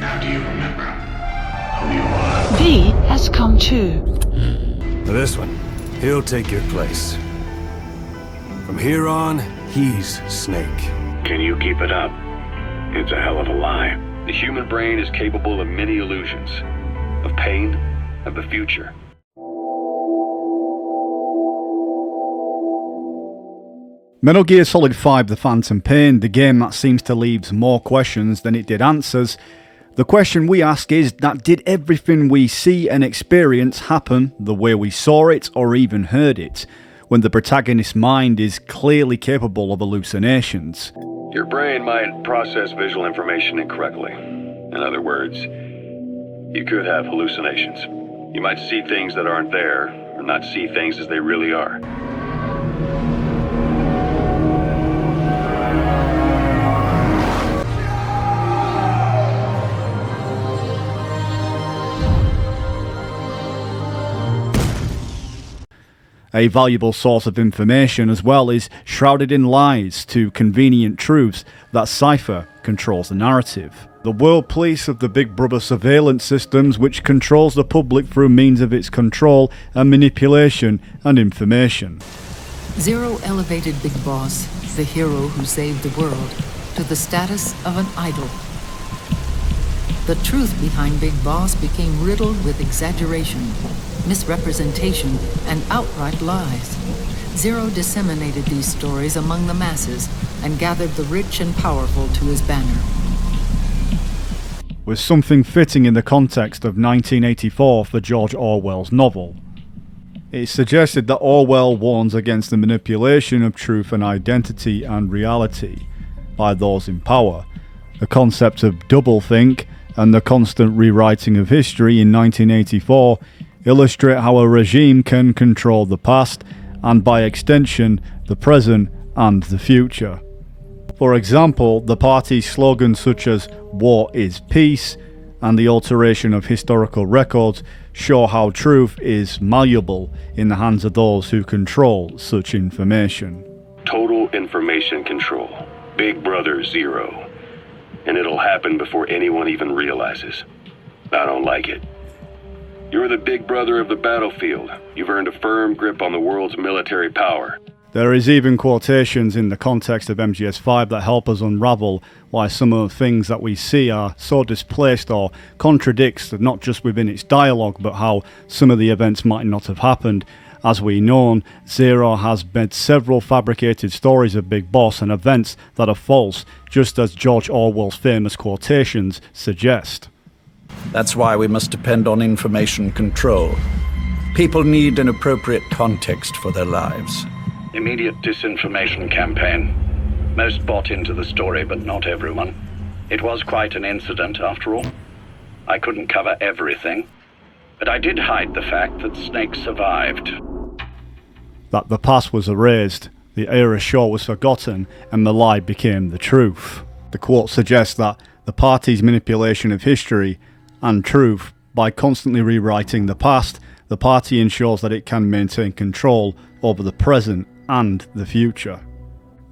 Now do you remember who you are? V has come too. This one, he'll take your place. From here on, he's Snake. Can you keep it up? It's a hell of a lie. The human brain is capable of many illusions. Of pain, of the future. Metal Gear Solid 5 The Phantom Pain, the game that seems to leave more questions than it did answers. The question we ask is that did everything we see and experience happen the way we saw it or even heard it, when the protagonist's mind is clearly capable of hallucinations? Your brain might process visual information incorrectly. In other words, you could have hallucinations. You might see things that aren't there, or not see things as they really are. A valuable source of information as well is shrouded in lies to convenient truths that Cypher controls the narrative. The world police of the Big Brother surveillance systems which controls the public through means of its control and manipulation and information. Zero elevated Big Boss, the hero who saved the world, to the status of an idol. The truth behind Big Boss became riddled with exaggeration, misrepresentation, and outright lies. Zero disseminated these stories among the masses and gathered the rich and powerful to his banner. Was something fitting in the context of 1984 for George Orwell's novel. It suggested that Orwell warns against the manipulation of truth and identity and reality by those in power. The concept of doublethink and the constant rewriting of history in 1984 illustrate how a regime can control the past and by extension the present and the future. For example, the party's slogans such as "War is Peace" and the alteration of historical records show how truth is malleable in the hands of those who control such information. Total information control. Big Brother Zero. And it'll happen before anyone even realizes. I don't like it. You're the big brother of the battlefield. You've earned a firm grip on the world's military power. There is even quotations in the context of MGS5 that help us unravel why some of the things that we see are so displaced or contradicts not just within its dialogue but how some of the events might not have happened. As we know, Zero has made several fabricated stories of Big Boss and events that are false, just as George Orwell's famous quotations suggest. That's why we must depend on information control. People need an appropriate context for their lives. Immediate disinformation campaign. Most bought into the story, but not everyone. It was quite an incident, after all. I couldn't cover everything, but I did hide the fact that Snake survived. That the past was erased, the era show was forgotten, and the lie became the truth. The quote suggests that the party's manipulation of history and truth, by constantly rewriting the past, the party ensures that it can maintain control over the present and the future.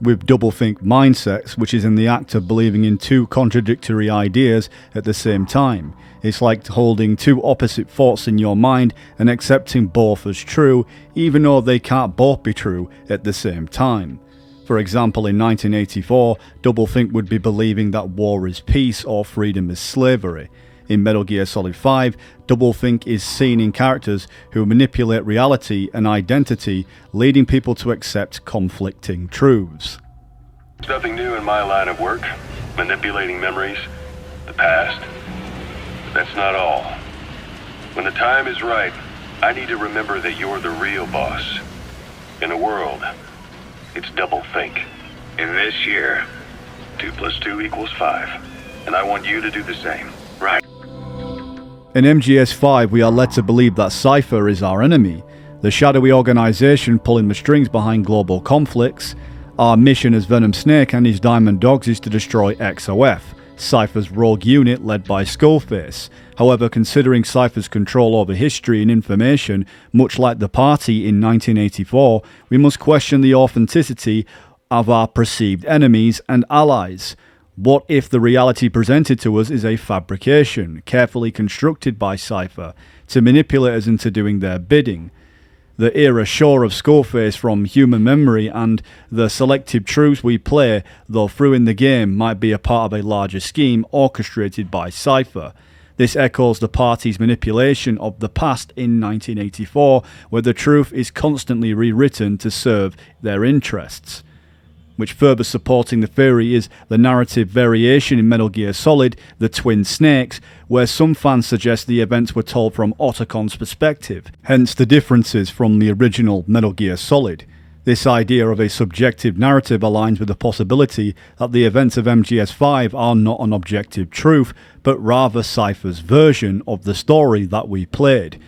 With doublethink mindsets, which is in the act of believing in two contradictory ideas at the same time. It's like holding two opposite thoughts in your mind and accepting both as true, even though they can't both be true at the same time. For example, in 1984, doublethink would be believing that war is peace or freedom is slavery. In Metal Gear Solid 5, doublethink is seen in characters who manipulate reality and identity, leading people to accept conflicting truths. There's nothing new in my line of work. Manipulating memories, the past. But that's not all. When the time is right, I need to remember that you're the real boss. In a world, it's doublethink. In this year, 2 + 2 = 5. And I want you to do the same. Right. In MGS5, we are led to believe that Cypher is our enemy, the shadowy organisation pulling the strings behind global conflicts. Our mission as Venom Snake and his Diamond Dogs is to destroy XOF, Cypher's rogue unit led by Skullface. However, considering Cypher's control over history and information, much like the party in 1984, we must question the authenticity of our perceived enemies and allies. What if the reality presented to us is a fabrication, carefully constructed by Cypher to manipulate us into doing their bidding? The era shore of Skullface from human memory and the selective truths we play, though through in the game, might be a part of a larger scheme orchestrated by Cypher. This echoes the party's manipulation of the past in 1984, where the truth is constantly rewritten to serve their interests. Which further supporting the theory is the narrative variation in Metal Gear Solid, The Twin Snakes, where some fans suggest the events were told from Otacon's perspective, hence the differences from the original Metal Gear Solid. This idea of a subjective narrative aligns with the possibility that the events of MGS5 are not an objective truth, but rather Cypher's version of the story that we played.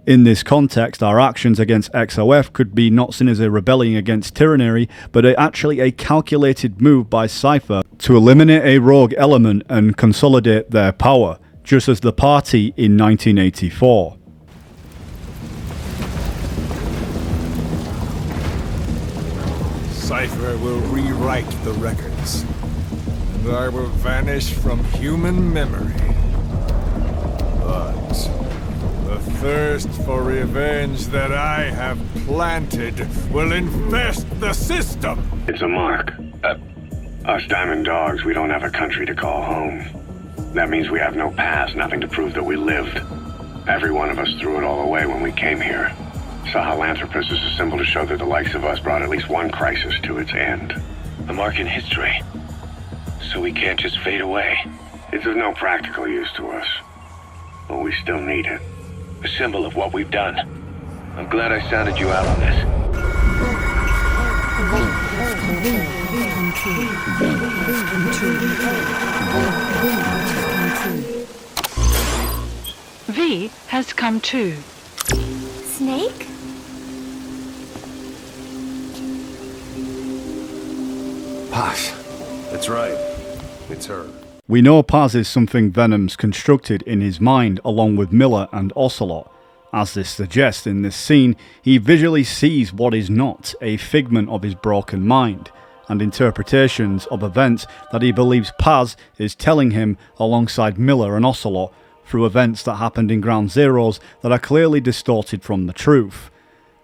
In this context, our actions against XOF could be not seen as a rebellion against tyranny, but actually a calculated move by Cypher to eliminate a rogue element and consolidate their power, just as the party in 1984. Cypher will rewrite the records, and I will vanish from human memory. But the thirst for revenge that I have planted will infest the system. It's a mark. Us Diamond Dogs, we don't have a country to call home. That means we have no past, nothing to prove that we lived. Every one of us threw it all away when we came here. Sahelanthropus is a symbol to show that the likes of us brought at least one crisis to its end. A mark in history. So we can't just fade away. It's of no practical use to us, but we still need it. A symbol of what we've done. I'm glad I sounded you out on this. V has come too. Snake? Paz. That's right. It's her. We know Paz is something Venom's constructed in his mind along with Miller and Ocelot. As this suggests in this scene, he visually sees what is not, a figment of his broken mind, and interpretations of events that he believes Paz is telling him alongside Miller and Ocelot through events that happened in Ground Zeroes that are clearly distorted from the truth.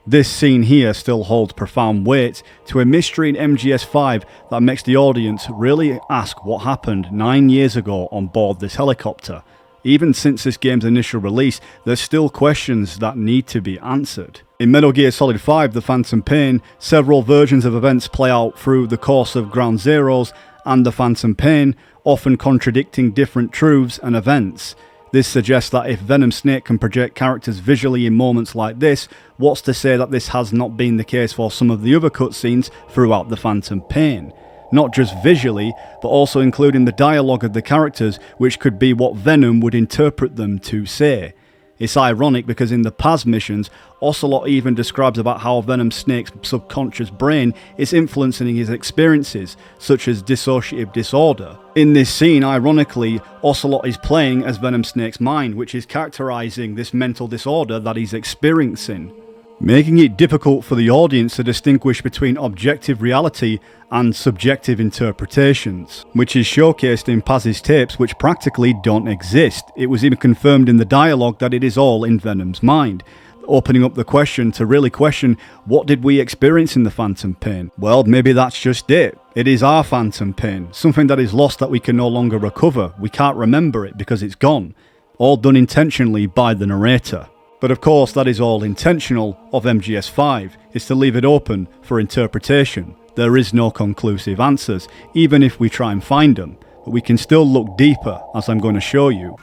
This scene here still holds profound weight to a mystery in MGS5 that makes the audience really ask what happened 9 years ago on board this helicopter. Even since this game's initial release, there's still questions that need to be answered. In Metal Gear Solid 5 The Phantom Pain, several versions of events play out through the course of Ground Zeroes and The Phantom Pain, often contradicting different truths and events. This suggests that if Venom Snake can project characters visually in moments like this, what's to say that this has not been the case for some of the other cutscenes throughout The Phantom Pain? Not just visually, but also including the dialogue of the characters, which could be what Venom would interpret them to say. It's ironic because in the Paz missions, Ocelot even describes about how Venom Snake's subconscious brain is influencing his experiences, such as dissociative disorder. In this scene, ironically, Ocelot is playing as Venom Snake's mind, which is characterizing this mental disorder that he's experiencing, making it difficult for the audience to distinguish between objective reality and subjective interpretations, which is showcased in Paz's tapes, which practically don't exist. It was even confirmed in the dialogue that it is all in Venom's mind, opening up the question to really question, what did we experience in the Phantom Pain? Well, maybe that's just it. It is our Phantom Pain, something that is lost that we can no longer recover. We can't remember it because it's gone. All done intentionally by the narrator. But of course that is all intentional of MGS5, is to leave it open for interpretation. There is no conclusive answers, even if we try and find them, but we can still look deeper, as I'm going to show you.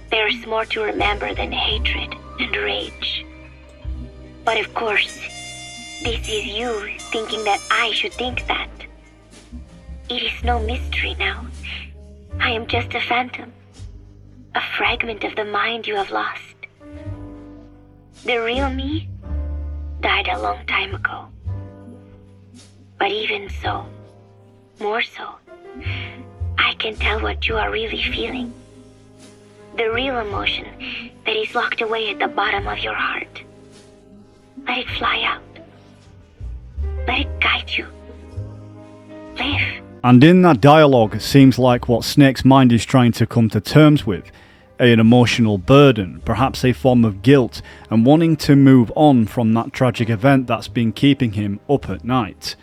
There's more to remember than hatred and rage. But of course, this is you thinking that I should think that. It is no mystery now. I am just a phantom. A fragment of the mind you have lost. The real me died a long time ago. But even so, more so, I can tell what you are really feeling. The real emotion that is locked away at the bottom of your heart. Let it fly out. Let it guide you. Live. And in that dialogue, it seems like what Snake's mind is trying to come to terms with. An emotional burden, perhaps a form of guilt, and wanting to move on from that tragic event that's been keeping him up at night.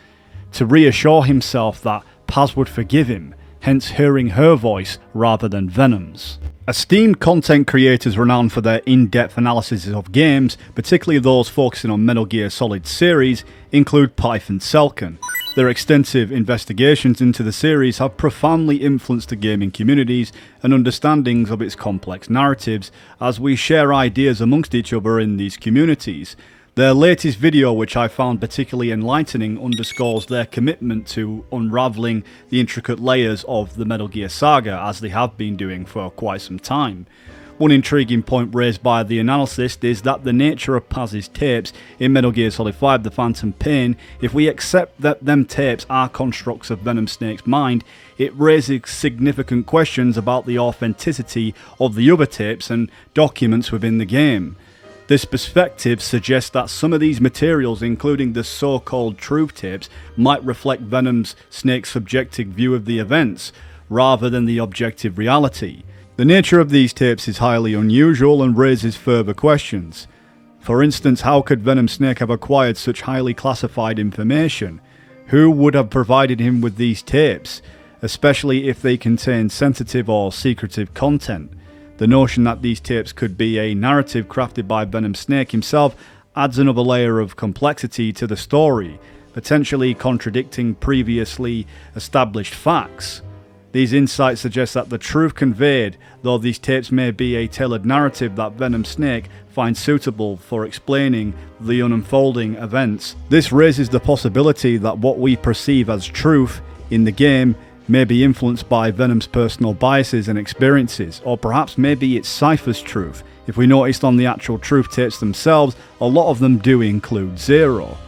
To reassure himself that Paz would forgive him, hence hearing her voice rather than Venom's. Esteemed content creators renowned for their in-depth analysis of games, particularly those focusing on Metal Gear Solid series, include Python Selkin. Their extensive investigations into the series have profoundly influenced the gaming communities and understandings of its complex narratives as we share ideas amongst each other in these communities. Their latest video, which I found particularly enlightening, underscores their commitment to unravelling the intricate layers of the Metal Gear saga, as they have been doing for quite some time. One intriguing point raised by the analyst is that the nature of Paz's tapes in Metal Gear Solid 5 The Phantom Pain, if we accept that them tapes are constructs of Venom Snake's mind, it raises significant questions about the authenticity of the other tapes and documents within the game. This perspective suggests that some of these materials, including the so-called truth tapes, might reflect Venom Snake's subjective view of the events, rather than the objective reality. The nature of these tapes is highly unusual and raises further questions. For instance, how could Venom Snake have acquired such highly classified information? Who would have provided him with these tapes, especially if they contain sensitive or secretive content? The notion that these tapes could be a narrative crafted by Venom Snake himself adds another layer of complexity to the story, potentially contradicting previously established facts. These insights suggest that the truth conveyed, though these tapes may be a tailored narrative that Venom Snake finds suitable for explaining the unfolding events. This raises the possibility that what we perceive as truth in the game may be influenced by Venom's personal biases and experiences, or perhaps maybe it's Cypher's truth. If we noticed on the actual truth tapes themselves, a lot of them do include Zero.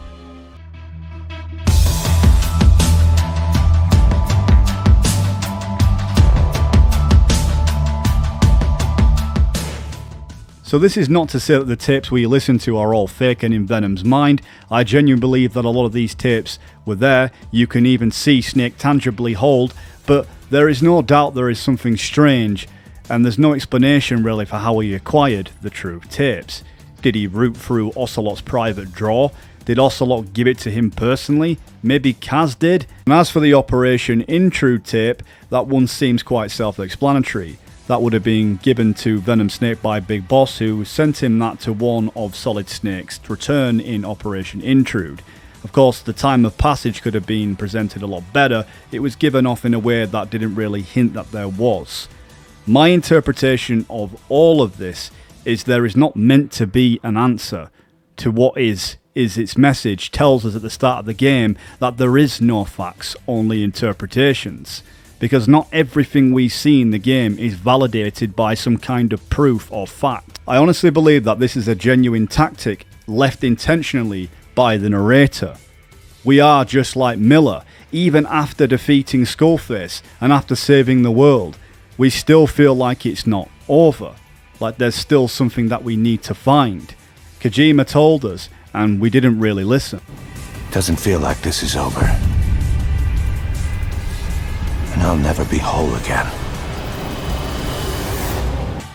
So this is not to say that the tapes we listen to are all fake and in Venom's mind. I genuinely believe that a lot of these tapes were there. You can even see Snake tangibly hold, but there is no doubt there is something strange, and there's no explanation really for how he acquired the true tapes. Did he root through Ocelot's private drawer? Did Ocelot give it to him personally? Maybe Kaz did? And as for the Operation Intrude tape, that one seems quite self-explanatory. That would have been given to Venom Snake by Big Boss, who sent him that to warn of Solid Snake's return in Operation Intrude. Of course, the time of passage could have been presented a lot better. It was given off in a way that didn't really hint that there was. My interpretation of all of this is there is not meant to be an answer to what is its message tells us at the start of the game that there is no facts, only interpretations. Because not everything we see in the game is validated by some kind of proof or fact. I honestly believe that this is a genuine tactic left intentionally by the narrator. We are just like Miller. Even after defeating Skullface and after saving the world, we still feel like it's not over. Like there's still something that we need to find. Kojima told us, and we didn't really listen. Doesn't feel like this is over. And I'll never be whole again.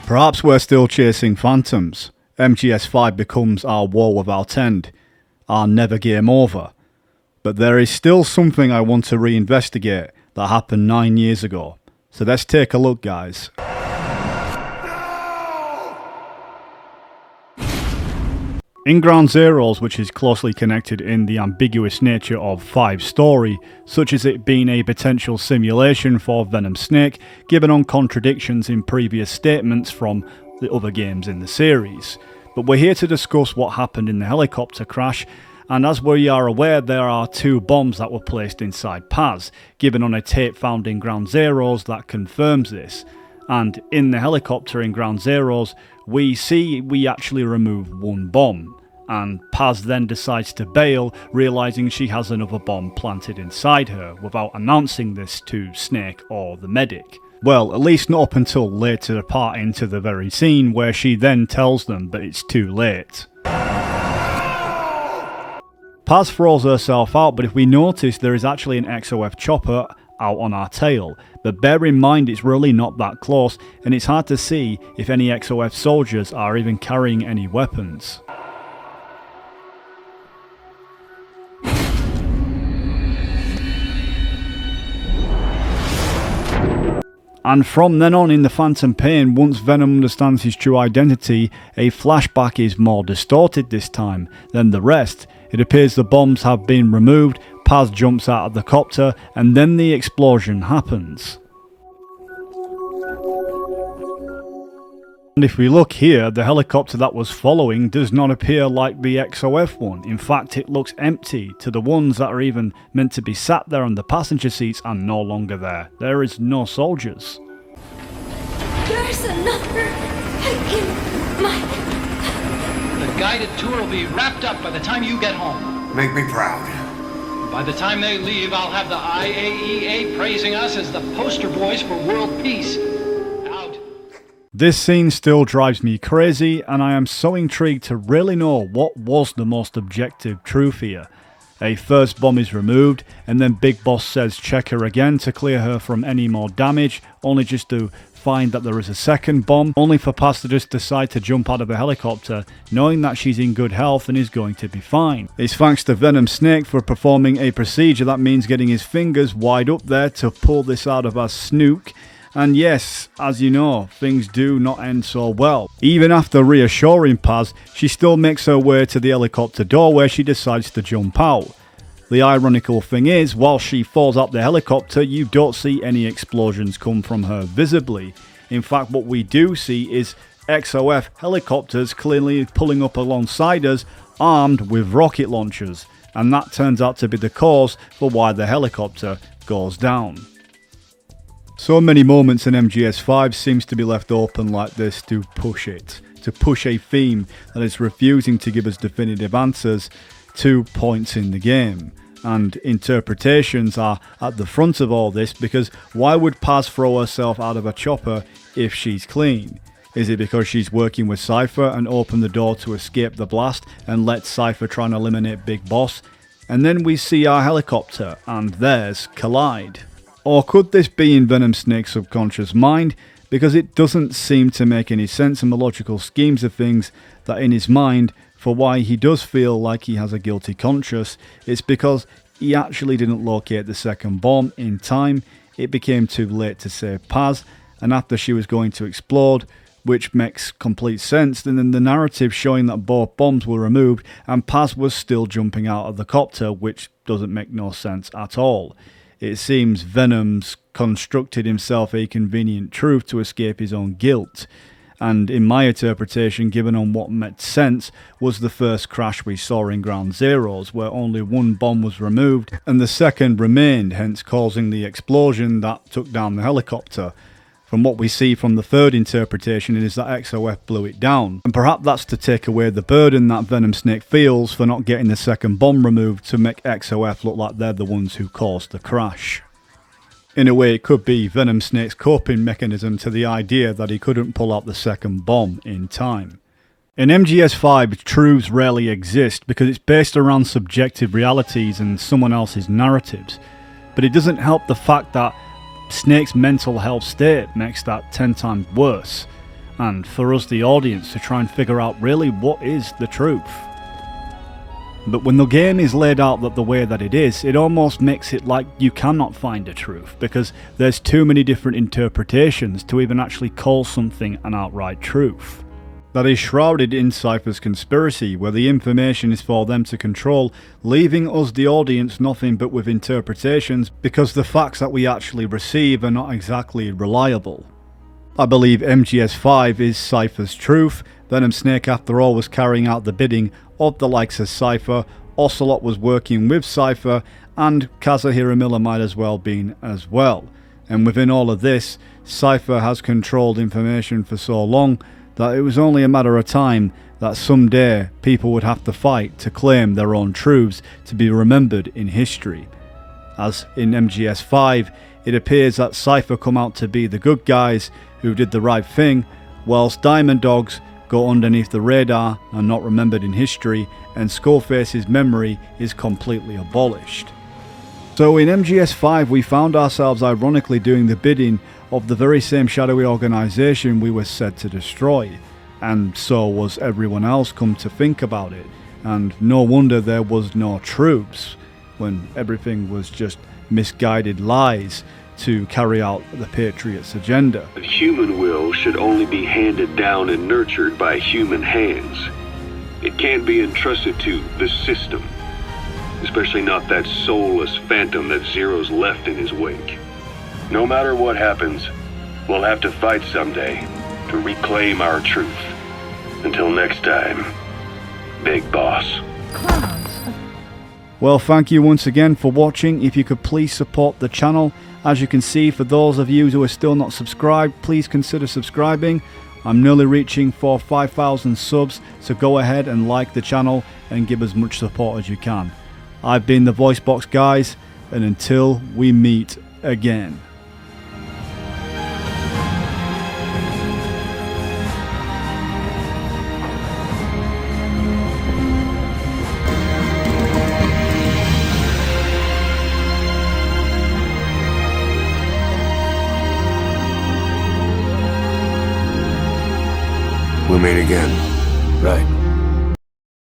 Perhaps we're still chasing phantoms. MGS5 becomes our war without end, our never game over. But there is still something I want to reinvestigate that happened 9 years ago. So let's take a look, guys. In Ground Zeroes, which is closely connected in the ambiguous nature of 5's story, such as it being a potential simulation for Venom Snake, given on contradictions in previous statements from the other games in the series. But we're here to discuss what happened in the helicopter crash, and as we are aware, there are 2 bombs that were placed inside Paz, given on a tape found in Ground Zeroes that confirms this. And in the helicopter in Ground Zeroes, we actually remove 1 bomb, and Paz then decides to bail, realising she has another bomb planted inside her, without announcing this to Snake or the medic. Well, at least not up until later part into the very scene, where she then tells them that it's too late. Paz throws herself out, but if we notice, there is actually an XOF chopper out on our tail. But bear in mind, it's really not that close, and it's hard to see if any XOF soldiers are even carrying any weapons. And from then on in the Phantom Pain, once Venom understands his true identity, a flashback is more distorted this time than the rest. It appears the bombs have been removed, Paz jumps out of the copter, and then the explosion happens. And if we look here, the helicopter that was following does not appear like the XOF one. In fact, it looks empty. To the ones that are even meant to be sat there on the passenger seats are no longer there. There is no soldiers. There's another The guided tour will be wrapped up by the time you get home. Make me proud. By the time they leave, I'll have the IAEA praising us as the poster boys for world peace. This scene still drives me crazy, and I am so intrigued to really know what was the most objective truth here. A first bomb is removed, and then Big Boss says check her again to clear her from any more damage, only just to find that there is a second bomb, only for Paz to just decide to jump out of a helicopter, knowing that she's in good health and is going to be fine. It's thanks to Venom Snake for performing a procedure that means getting his fingers wide up there to pull this out of her snook. And yes, as you know, things do not end so well. Even after reassuring Paz, she still makes her way to the helicopter door where she decides to jump out. The ironical thing is, while she falls out the helicopter, you don't see any explosions come from her visibly. In fact, what we do see is XOF helicopters clearly pulling up alongside us, armed with rocket launchers. And that turns out to be the cause for why the helicopter goes down. So many moments in MGS5 seems to be left open like this to push it, to push a theme that is refusing to give us definitive answers to points in the game. And interpretations are at the front of all this, because why would Paz throw herself out of a chopper if she's clean? Is it because she's working with Cypher and opened the door to escape the blast and let Cypher try and eliminate Big Boss? And then we see our helicopter and theirs collide. Or could this be in Venom Snake's subconscious mind? Because it doesn't seem to make any sense in the logical schemes of things that in his mind, for why he does feel like he has a guilty conscience, it's because he actually didn't locate the second bomb in time. It became too late to save Paz, and after she was going to explode, which makes complete sense, and then the narrative showing that both bombs were removed and Paz was still jumping out of the copter, which doesn't make no sense at all. It seems Venom's constructed himself a convenient truth to escape his own guilt, and in my interpretation, given on what made sense, was the first crash we saw in Ground Zeroes, where only one bomb was removed and the second remained, hence causing the explosion that took down the helicopter. From what we see from the third interpretation, it is that XOF blew it down, and perhaps that's to take away the burden that Venom Snake feels for not getting the second bomb removed to make XOF look like they're the ones who caused the crash. In a way, it could be Venom Snake's coping mechanism to the idea that he couldn't pull out the second bomb in time. In MGS5, truths rarely exist because it's based around subjective realities and someone else's narratives, but it doesn't help the fact that Snake's mental health state makes that 10 times worse, and for us the audience to try and figure out really what is the truth. But when the game is laid out that the way that it is, it almost makes it like you cannot find a truth, because there's too many different interpretations to even actually call something an outright truth. That is shrouded in Cypher's conspiracy, where the information is for them to control, leaving us the audience nothing but with interpretations, because the facts that we actually receive are not exactly reliable. I believe MGS5 is Cypher's truth. Venom Snake after all was carrying out the bidding of the likes of Cypher, Ocelot was working with Cypher, and Kazuhira Miller might as well been as well. And within all of this, Cypher has controlled information for so long that it was only a matter of time that someday people would have to fight to claim their own truths to be remembered in history. As in MGS5, it appears that Cypher come out to be the good guys who did the right thing, whilst Diamond Dogs go underneath the radar and not remembered in history, and Skullface's memory is completely abolished. So in MGS5 we found ourselves ironically doing the bidding of the very same shadowy organisation we were said to destroy, and so was everyone else, come to think about it, and no wonder there was no troops, when everything was just misguided lies to carry out the Patriots' agenda. But human will should only be handed down and nurtured by human hands. It can't be entrusted to the system, especially not that soulless phantom that Zero's left in his wake. No matter what happens, we'll have to fight someday to reclaim our truth. Until next time, Big Boss. Well, thank you once again for watching. If you could please support the channel. As you can see, for those of you who are still not subscribed, please consider subscribing. I'm nearly reaching for 5,000 subs, so go ahead and like the channel and give as much support as you can. I've been the VoiceBox guys, and until we meet again. We'll meet again. Right.